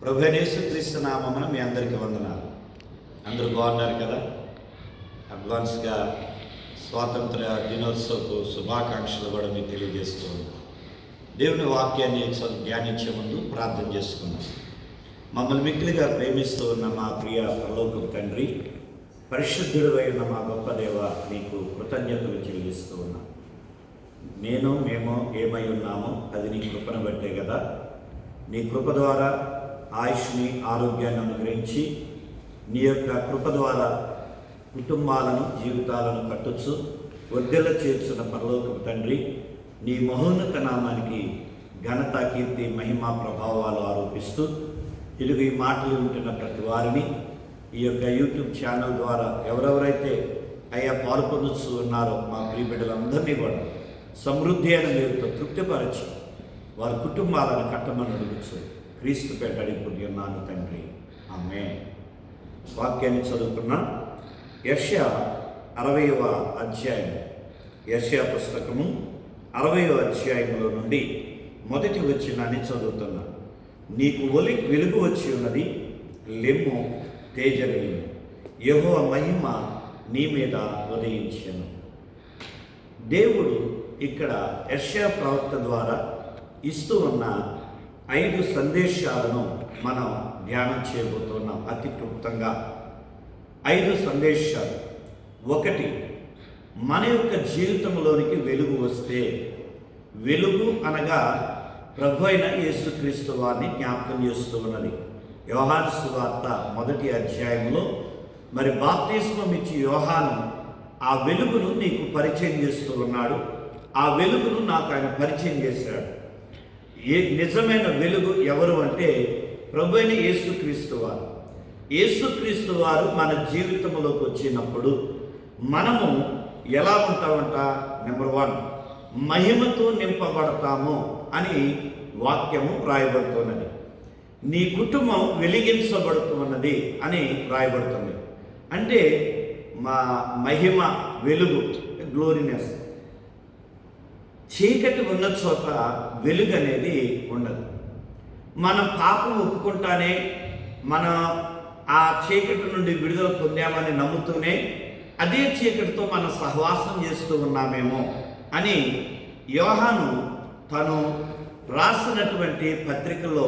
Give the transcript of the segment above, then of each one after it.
ప్రభువైన యేసుక్రీస్తు నామమున మీ అందరికీ వందనాలు. అందరూ బాగున్నారు కదా? అడ్వాన్స్గా స్వాతంత్ర దినోత్సవపు శుభాకాంక్షలు కూడా మీకు తెలియజేస్తూ ఉన్నాను. దేవుని వాక్యాన్ని ధ్యానించే ముందు ప్రార్థన చేసుకున్నాం. మమ్మల్ని మిక్కిలిగా ప్రేమిస్తూ ఉన్న మా ప్రియ పరలోకపు తండ్రి, పరిశుద్ధుడు అయిన మా గొప్ప దేవ, నీకు కృతజ్ఞతలు చెల్లిస్తూ ఉన్నాం. మేము ఏమై ఉన్నామో అది నీ కృపను బట్టే కదా. నీ కృప ద్వారా ఆయుష్ని, ఆరోగ్యాన్ని అనుగ్రహించి నీ యొక్క కృప ద్వారా కుటుంబాలను, జీవితాలను కట్టొచ్చు వర్ధిల్ల చేర్చున్న పరలోకపు తండ్రి, నీ మహోన్నత నామానికి ఘనత, కీర్తి, మహిమ, ప్రభావాలు ఆరోపిస్తూ ఇలుగు ఈ మాటలు ఉంటున్న ప్రతి వారిని ఈ యొక్క యూట్యూబ్ ఛానల్ ద్వారా ఎవరెవరైతే అయ్యా పాలు పొందుతూ ఉన్నారో మా ప్రియబిడ్డలందరినీ కూడా సమృద్ధి అయిన మీరుతో తృప్తిపరచి వారి కుటుంబాలను కట్టమని అడుగుచు క్రీస్తు పేట అడిగిపోతున్నాను తండ్రి, ఆమేన్. వాక్యాన్ని చదువుకున్నా. యెషయా 60వ అధ్యాయం, యెషయా పుస్తకము 60వ అధ్యాయంలో నుండి మొదటి వచనాన్ని చదువుతున్నా. నీకు వెలుగు వచ్చి ఉన్నది, లెమ్ము, తేజరిల్లు, యెహోవా మహిమ నీ మీద ఉదయించెను. దేవుడు ఇక్కడ యెషయా ప్రవక్త ద్వారా ఇస్తూ ఉన్న 5 సందేశాలను మనం ధ్యానం చేయబోతున్నాం. అతి క్లుప్తంగా 5 సందేశాలు. 1, మన యొక్క జీవితంలోనికి వెలుగు వస్తే, వెలుగు అనగా ప్రభు అయిన యేసుక్రీస్తు వారిని జ్ఞాపకం చేస్తూ ఉన్నది. యోహాను సువార్త 1వ అధ్యాయంలో మరి బాప్తిస్మం ఇచ్చి యోహాను ఆ వెలుగును నీకు పరిచయం చేస్తూ ఉన్నాడు. ఆ వెలుగును నాకు ఆయన పరిచయం చేశాడు. నిజమైన వెలుగు ఎవరు అంటే ప్రభు అయిన యేసుక్రీస్తు వారు. యేసుక్రీస్తు వారు మన జీవితంలోకి వచ్చినప్పుడు మనము ఎలా ఉంటామంట? నెంబర్ 1, మహిమతో నింపబడతాము అని వాక్యము రాయబడుతున్నది. నీ కుటుంబం వెలిగించబడుతున్నది అని రాయబడుతుంది. అంటే మా మహిమ, వెలుగు, గ్లోరీనెస్. చీకటి ఉన్న చోట వెలుగు అనేది ఉండదు. మనం పాపం ఒప్పుకుంటానే మనం ఆ చీకటి నుండి విడుదల పొందామని నమ్ముతూనే అదే చీకటితో మనం సహవాసం చేస్తూ ఉన్నామేమో అని యోహాను తను రాసినటువంటి పత్రికలో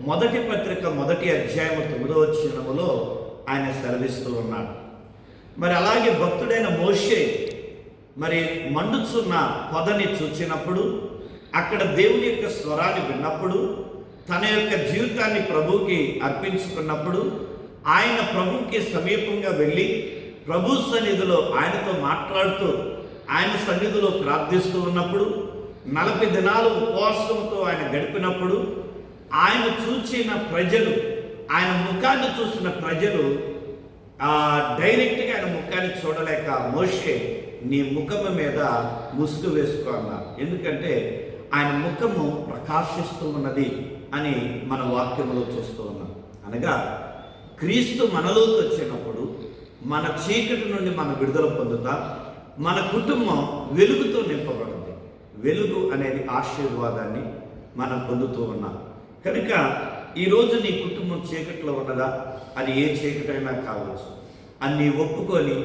మొదటి పత్రిక 1వ అధ్యాయం 9వ వచనములో ఆయన సెలవిస్తూ ఉన్నాడు. మరి అలాగే భక్తుడైన మోషే మరి మండుచున్న పొదని చూచినప్పుడు, అక్కడ దేవుని యొక్క స్వరాన్ని విన్నప్పుడు, తన యొక్క జీవితాన్ని ప్రభువుకి అర్పించుకున్నప్పుడు, ఆయన ప్రభువుకి సమీపంగా వెళ్ళి ప్రభు సన్నిధిలో ఆయనతో మాట్లాడుతూ ఆయన సన్నిధిలో ప్రార్థిస్తూ ఉన్నప్పుడు, 40 దినాలు ఉపవాసంతో ఆయన గడిపినప్పుడు, ఆయన చూచిన ప్రజలు, ఆయన ముఖాన్ని చూసిన ప్రజలు డైరెక్ట్గా ఆయన ముఖాన్ని చూడలేక మోషే నీ ముఖము మీద ముసుగు వేసుకో అన్నారు. ఎందుకంటే ఆయన ముఖము ప్రకాశిస్తూ ఉన్నది అని మన వాక్యంలో చూస్తూ ఉన్నాం. అనగా క్రీస్తు మనలోకి వచ్చినప్పుడు మన చీకటి నుండి మనం విడుదల పొందుతాం. మన కుటుంబం వెలుగుతో నింపబడుతుంది. వెలుగు అనేది ఆశీర్వాదాన్ని మనం పొందుతూ ఉన్నాం. కనుక ఈరోజు నీ కుటుంబం చీకట్లో ఉన్నదా? అది ఏ చీకటైనా కావచ్చు. అన్ని ఒప్పుకొని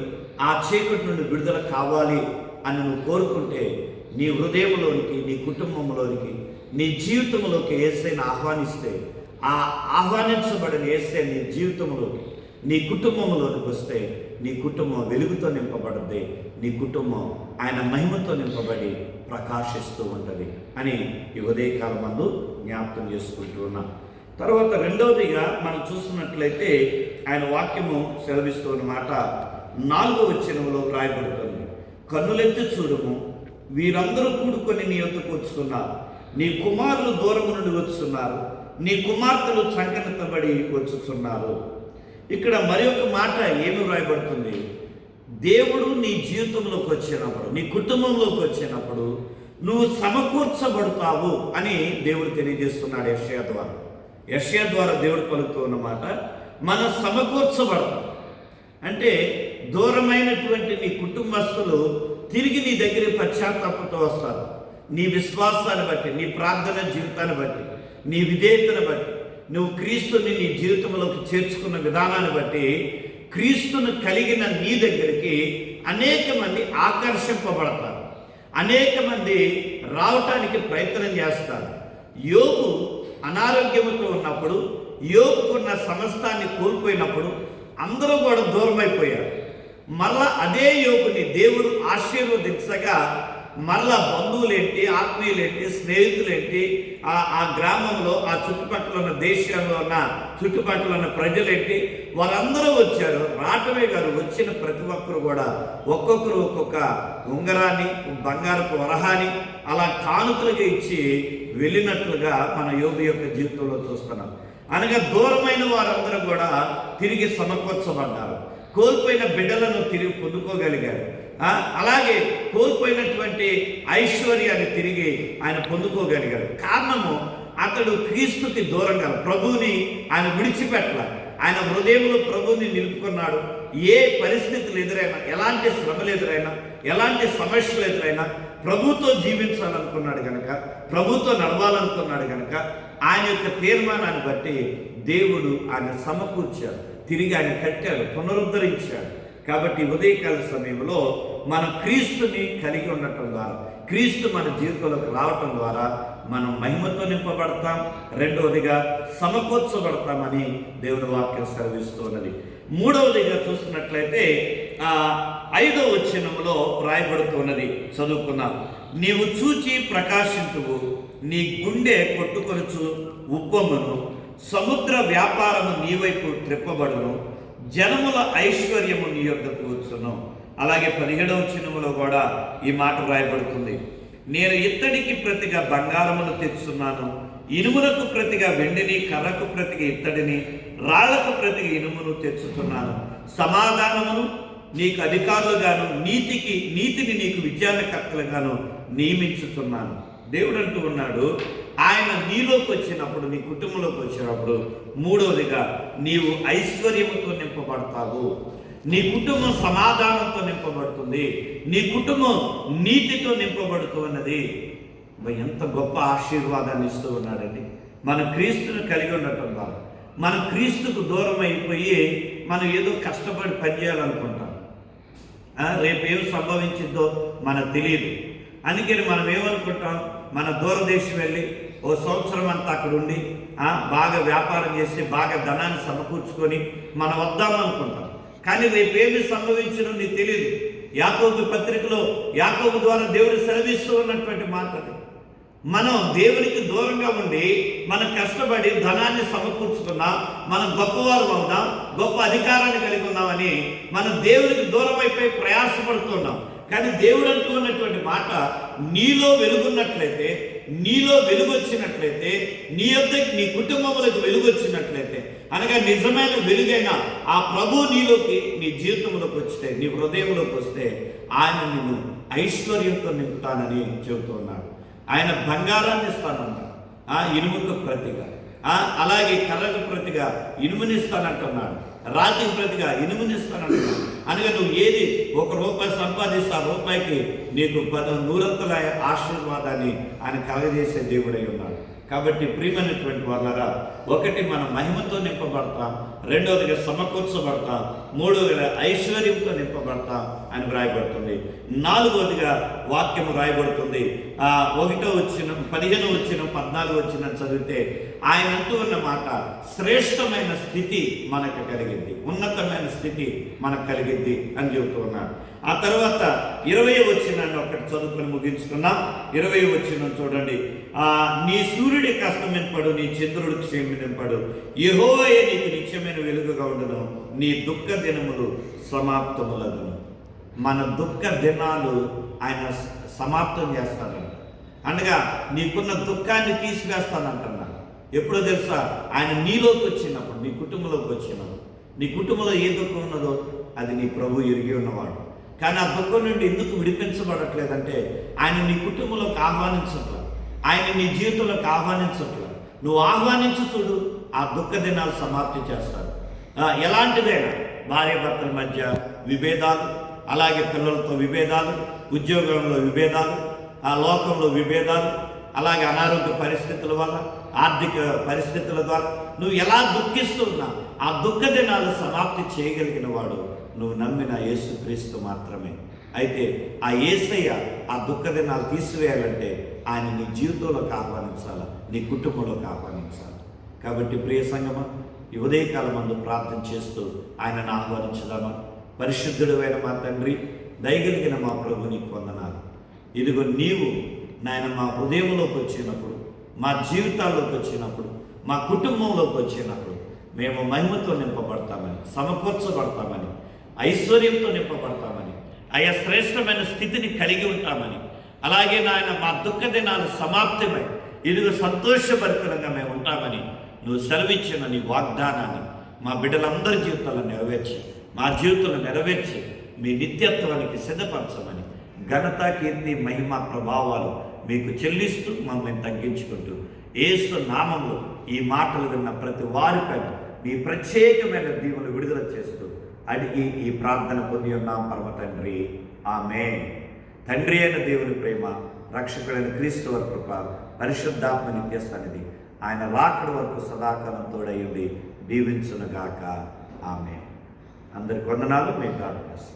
ఆ చీకటి నుండి విడుదల కావాలి అని నువ్వు కోరుకుంటే, నీ హృదయంలోనికి, నీ కుటుంబంలోనికి, నీ జీవితంలోకి యేసయ్యను ఆహ్వానిస్తే, ఆ ఆహ్వానించబడిన యేసయ్య నీ జీవితంలోకి, నీ కుటుంబంలోనికి వస్తే, నీ కుటుంబం వెలుగుతో నింపబడద్ది. నీ కుటుంబం ఆయన మహిమతో నింపబడి ప్రకాశిస్తూ ఉంటుంది అని ఈ ఉదయకాలం మందు జ్ఞాపకం చేసుకుంటూ ఉన్నాం. తర్వాత 2వదిగా మనం చూస్తున్నట్లయితే ఆయన వాక్యము సెలవిస్తున్న మాట 4వ వచనంలో రాయబడుతుంది. కన్నులెత్తి చూడుము, వీరందరూ కూడుకొని నీ యొద్దకు వచ్చుతున్నారు. నీ కుమారులు దూరము నుండి వచ్చుతున్నారు, నీ కుమార్తెలు సంకనెత్తబడి వచ్చుతున్నారు. ఇక్కడ మరి ఒక మాట ఏమి రాయబడుతుంది? దేవుడు నీ జీవితంలోకి వచ్చినప్పుడు, నీ కుటుంబంలోకి వచ్చినప్పుడు నువ్వు సమకూర్చబడతావు అని దేవుడు తెలియజేస్తున్నాడు యెషయా ద్వారా. యెషయా ద్వారా దేవుడు పలుకుతూ ఉన్నమాట, మనం సమకూర్చబడతాం. అంటే దూరమైనటువంటి నీ కుటుంబస్తులు తిరిగి నీ దగ్గర పశ్చాత్తాపంతో వస్తారు. నీ విశ్వాసాన్ని బట్టి, నీ ప్రార్థన జీవితాన్ని బట్టి, నీ విధేయతను బట్టి, నువ్వు క్రీస్తుని నీ జీవితంలోకి చేర్చుకున్న విధానాన్ని బట్టి క్రీస్తును కలిగిన నీ దగ్గరికి అనేక మంది ఆకర్షింపబడతారు, అనేక మంది రావటానికి ప్రయత్నం చేస్తారు. యోబు అనారోగ్యంతో ఉన్నప్పుడు, యోబుకున్న సమస్తాన్ని కోల్పోయినప్పుడు అందరూ కూడా దూరం అయిపోయారు. మరలా అదే యోబుని దేవుడు ఆశీర్వదించగా మరలా బంధువులేంటి, ఆత్మీయులేంటి, స్నేహితులేంటి, ఆ గ్రామంలో, ఆ చుట్టుపక్కల ఉన్న దేశాల్లో ఉన్న చుట్టుపక్కల ఉన్న ప్రజలేంటి, వారందరూ వచ్చారు. రావటమే కాదు, వచ్చిన ప్రతి ఒక్కరు కూడా ఒక్కొక్కరు ఒక్కొక్క ఉంగరాన్ని, బంగారపు వరహాన్ని అలా కానుకలుగా ఇచ్చి వెళ్ళినట్లుగా మన యోబు యొక్క జీవితంలో చూస్తున్నాం. అనగా దూరమైన వారందరూ కూడా తిరిగి సమకూర్చబడ్డారు. కోల్పోయిన బిడ్డలను తిరిగి పొందుకోగలిగాడు. అలాగే కోల్పోయినటువంటి ఐశ్వర్యాన్ని తిరిగి ఆయన పొందుకోగలిగాడు. కారణము, అతడు క్రీస్తుకి దూరంగా, ప్రభువుని ఆయన విడిచిపెట్టల. ఆయన హృదయంలో ప్రభువుని నిలుపుకున్నాడు. ఏ పరిస్థితులు ఎదురైనా, ఎలాంటి శ్రమలు ఎదురైనా, ఎలాంటి సమస్యలు ఎదురైనా ప్రభుతో జీవించాలనుకున్నాడు కనుక, ప్రభుతో నడవాలనుకున్నాడు కనుక ఆయన యొక్క తీర్మానాన్ని బట్టి దేవుడు ఆయన సమకూర్చాడు, తిరిగి ఆయన కట్టాడు, పునరుద్ధరించాడు. కాబట్టి ఉదయకాల సమయంలో మనం క్రీస్తుని కలిగి ఉండటం ద్వారా, క్రీస్తు మన జీవితంలోకి రావటం ద్వారా మనం మహిమతో నింపబడతాం. రెండవదిగా సమకూర్చబడతామని దేవుని వాక్యం సెలవిస్తున్నది. మూడవదిగా చూస్తున్నట్లయితే 5వ వచనములో రాయబడుతున్నది, చదువుకున్నాం. నీవు చూచి ప్రకాశింతువు, నీ గుండె కొట్టుకొనుచు ఉప్పొంగును, సముద్ర వ్యాపారము నీ వైపు త్రిప్పబడును, జనముల ఐశ్వర్యము నీ యొద్దకు వచ్చును. అలాగే 17వ వచనములో కూడా ఈ మాట రాయబడుతుంది. నేను ఇత్తడికి ప్రతిగా బంగారమును తెచ్చున్నాను, ఇనుములకు ప్రతిగా వెండిని, కర్రకు ప్రతిగా ఇత్తడిని, రాళ్లకు ప్రతిగా ఇనుమును తెచ్చుతున్నాను. సమాధానమును నీకు అధికారులుగాను, నీతిని నీకు విజ్ఞానకర్తలుగాను నియమించుతున్నాను. దేవుడు అంటూ ఉన్నాడు, ఆయన నీలోకి వచ్చినప్పుడు, నీ కుటుంబంలోకి వచ్చినప్పుడు, మూడవదిగా నీవు ఐశ్వర్యముతో నింపబడతావు. నీ కుటుంబం సమాధానంతో నింపబడుతుంది, నీ కుటుంబం నీతితో నింపబడుతూ ఉన్నది. ఎంత గొప్ప ఆశీర్వాదాన్ని ఇస్తూ ఉన్నాడండి. మనం క్రీస్తుని కలిగి ఉండటం ద్వారా, మనం క్రీస్తుకు దూరం అయిపోయి మనం ఏదో కష్టపడి పనిచేయాలనుకుంటాం. రేపు ఏం సంభవించిందో మనకు తెలియదు. అందుకని మనం ఏమనుకుంటాం, మన దూరదేశం వెళ్ళి ఓ సంవత్సరం అంతా అక్కడ ఉండి బాగా వ్యాపారం చేసి బాగా ధనాన్ని సమకూర్చుకొని మనం వద్దామనుకుంటాం. కానీ రేపు ఏమి సంభవించదో నీకు తెలియదు. యాకోబు పత్రికలో యాకోబు ద్వారా దేవుడు సెలవిస్తూ ఉన్నటువంటి మాటలు, మనం దేవునికి దూరంగా ఉండి మనం కష్టపడి ధనాన్ని సమకూర్చుకున్నాం, మనం గొప్పవారు అవుదాం, గొప్ప అధికారాన్ని కలిగి ఉన్నామని మనం దేవునికి దూరం అయిపోయి ప్రయాసపడుతున్నాం. కానీ దేవుడు అంటూ ఉన్నటువంటి మాట, నీలో వెలుగున్నట్లయితే, నీలో వెలుగొచ్చినట్లయితే, నీ యొద్దకి, నీ కుటుంబంలోకి వెలుగొచ్చినట్లయితే, అనగా నిజమైన వెలుగైన ఆ ప్రభు నీలోకి, నీ జీవితంలోకి వస్తే, నీ హృదయంలోకి వస్తే ఆయన నిన్ను ఐశ్వర్యంతో నింపుతానని చెబుతున్నాడు. ఆయన బంగారాన్ని ఇస్తానన్నాడు, ఇనుముకు ప్రతిగా, అలాగే కర్రకు ప్రతిగా ఇనుమునిస్తానంటున్నాడు, రాతికి ప్రతిగా ఇనుమునిస్తానంటున్నాడు. అనగా నువ్వు ఏది ₹1 సంపాదిస్తే ఆ రూపాయికి నీకు 100 ఆశీర్వాదాన్ని ఆయన కలగజేసే దేవుడై ఉన్నాడు. కాబట్టి ప్రియమైనటువంటి వాళ్ళరా, ఒకటి మనం మహిమతో నింపబడతాం, రెండవదిగా సమకూర్చబడతాం, మూడవదిగా ఐశ్వర్యంతో నింపబడతాం అని వ్రాయబడుతుంది. నాలుగవదిగా వాక్యం వ్రాయబడుతుంది. 1వ వచనం, 15వ వచనం, 14వ వచనం చదివితే ఆయన అంటూ ఉన్న మాట, శ్రేష్టమైన స్థితి మనకు కలిగింది, ఉన్నతమైన స్థితి మనకు కలిగింది అని చెబుతూ ఉన్నాడు. ఆ తర్వాత 20వ వచనాన్ని ఒకటి చదువుకొని ముగించుకున్నాం. 20వ వచనం చూడండి. నీ సూర్యుడికి అస్తమింపడు, నీ చంద్రుడికి క్షేమింపడు, యెహోవాయే నీకు నిత్యమైన వెలుగుగా ఉండును, నీ దుఃఖ దినములు సమాప్తములగును. మన దుఃఖ దినాలు ఆయన సమాప్తం చేస్తాడంట. అనగా నీకున్న దుఃఖాన్ని తీసివేస్తానంటున్నాడు. ఎప్పుడో తెలుసా? ఆయన నీలోకి వచ్చినప్పుడు, నీ కుటుంబంలోకి వచ్చినప్పుడు. నీ కుటుంబంలో ఏ దుఃఖం ఉన్నదో అది నీ ప్రభు ఎరిగి ఉన్నవాడు. కానీ ఆ దుఃఖం నుండి ఎందుకు విడిపించబడట్లేదంటే ఆయన నీ కుటుంబంలోకి ఆహ్వానించట్లా, ఆయన నీ జీవితంలోకి ఆహ్వానించట్లా. నువ్వు ఆహ్వానించు చూడు, ఆ దుఃఖ దినాలు సమాప్తి చేస్తాడు. ఎలాంటిదైనా భార్యాభర్తల మధ్య విభేదాలు, అలాగే పిల్లలతో విభేదాలు, ఉద్యోగంలో విభేదాలు, ఆ లోకంలో విభేదాలు, అలాగే అనారోగ్య పరిస్థితుల వల్ల ఆర్థిక పరిస్థితుల ద్వారా నువ్వు ఎలా దుఃఖిస్తున్నా ఆ దుఃఖ దినాలు సమాప్తి చేయగలిగిన వాడు నువ్వు నమ్మిన యేసుక్రీస్తు మాత్రమే. అయితే ఆ యేసయ్య ఆ దుఃఖ దినాలు తీసివేయాలంటే ఆయన నీ జీవితంలోకి ఆహ్వానించాలి, నీ కుటుంబంలోకి ఆహ్వానించాలి. కాబట్టి ప్రియ సంగమా, ఈ ఉదయకాలం మందు ప్రార్థన చేస్తూ ఆయనను ఆహ్వానించుదామా. పరిశుద్ధుడు అయిన మా తండ్రి, దయగలిగిన మా ప్రభు, నీకు వందనాలు. ఇదిగో నీవు నాయన మా హృదయంలోకి వచ్చినప్పుడు, మా జీవితాల్లోకి వచ్చినప్పుడు, మా కుటుంబంలోకి వచ్చినప్పుడు మేము మహిమతో నింపబడతామని, సమకూర్చబడతామని, ఐశ్వర్యంతో నింపబడతామని, ఆయా శ్రేష్టమైన స్థితిని కలిగి ఉంటామని, అలాగే నాయన మా దుఃఖ దినాలు సమాప్తమై ఇదిగో సంతోషభరితంగా మేము ఉంటామని నువ్వు సెలవిచ్చిన నీ వాగ్దానాన్ని మా బిడ్డలందరి జీవితాలను నెరవేర్చి, మా జీవితంలో నెరవేర్చి మీ నిత్యత్వానికి సిద్ధపరచమని ఘనత, కీర్తి, మహిమ, ప్రభావాలు మీకు చెల్లిస్తూ మమ్మల్ని తగ్గించుకుంటూ యేసు నామంలో ఈ మాటలు విన్న ప్రతి వారిపైన మీ ప్రత్యేకమైన దీవులు విడుదల చేస్తూ అడిగి ఈ ప్రార్థన పొంది ఉన్నాం పరమ తండ్రి, ఆమేన్. తండ్రి అయిన దేవుని ప్రేమ, రక్షకుడైన క్రీస్తు వారి కృప, పరిశుద్ధాత్మ నిత్య సన్నిధి ఆయన రాకడ వరకు సదాకాలం తోడై ఉండి దీవించునుగాక, ఆమేన్. అందరికి వందనాలు. మీ గాడ్ బ్లెస్.